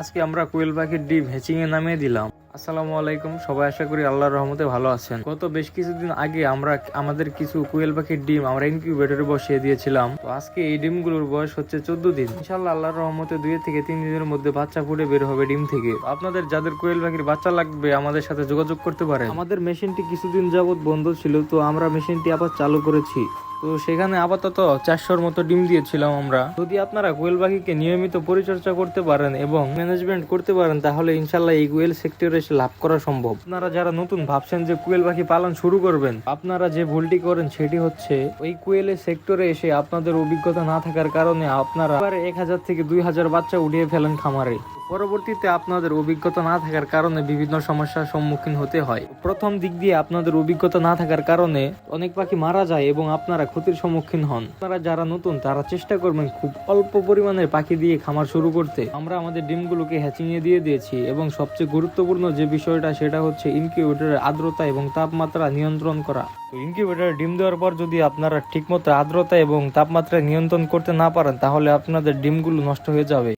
আজকে আমরা কোয়েল পাখির ডিম হ্যাচিং এ নামিয়ে দিলাম। আসসালামু আলাইকুম, সবাই আশা করি আল্লাহর রহমতে ভালো আছেন। গত বেশ কিছুদিন আগে আমরা আমাদের কিছু কোয়েল পাখির ডিম আমরা ইনকিউবেটরে বসিয়ে দিয়েছিলাম। তো আজকে এই ডিমগুলোর বয়স হচ্ছে 14 দিন। ইনশাআল্লাহ আল্লাহর রহমতে 2 থেকে 3 দিনের মধ্যে বাচ্চা ফুটে বের হবে ডিম থেকে। তো আপনাদের যাদের কোয়েল পাখির বাচ্চা লাগবে আমাদের সাথে যোগাযোগ করতে পারেন। আমাদের মেশিনটি কিছুদিন যাবত বন্ধ ছিল, তো আমরা মেশিনটি আবার চালু করেছি। তো সেখানে আপাতত 400-র মতো ডিম দিয়েছিলাম আমরা। যদি আপনারা কোয়েল পাখিকে নিয়মিত পরিচর্যা করতে পারেন এবং ম্যানেজমেন্ট করতে পারেন, তাহলে ইনশাল্লাহ এই কোয়েল সেক্টরে এসে লাভ করা সম্ভব। আপনারা যারা নতুন ভাবছেন যে কোয়েল পাখি পালন শুরু করবেন, আপনারা যে ভুলটি করেন সেটি হচ্ছে ওই কোয়েলের সেক্টরে এসে আপনাদের অভিজ্ঞতা না থাকার কারণে আপনারা 1000 থেকে 2000 বাচ্চা উঠিয়ে ফেলেন খামারে। পরবর্তীতে আপনাদের অভিজ্ঞতা না থাকার কারণে বিভিন্ন সমস্যার সম্মুখীন হতে হয়। প্রথম দিক দিয়ে আপনাদের অভিজ্ঞতা না থাকার কারণে অনেক পাখি মারা যায় এবং আপনারা ক্ষতির সম্মুখীন হন। আপনারা যারা নতুন তারা চেষ্টা করবেন খুব অল্প পরিমাণের পাখি দিয়ে খামার শুরু করতে। আমরা আমাদের ডিমগুলোকে হ্যাচিং এ দিয়ে দিয়েছি এবং সবচেয়ে গুরুত্বপূর্ণ যে বিষয়টা সেটা হচ্ছে ইনকিউবেটরের আর্দ্রতা এবং তাপমাত্রা নিয়ন্ত্রণ করা। তো ইনকিউবেটরে ডিম দেওয়ার পর যদি আপনারা ঠিকমতো আর্দ্রতা এবং তাপমাত্রা নিয়ন্ত্রণ করতে না পারেন, তাহলে আপনাদের ডিমগুলো নষ্ট হয়ে যাবে।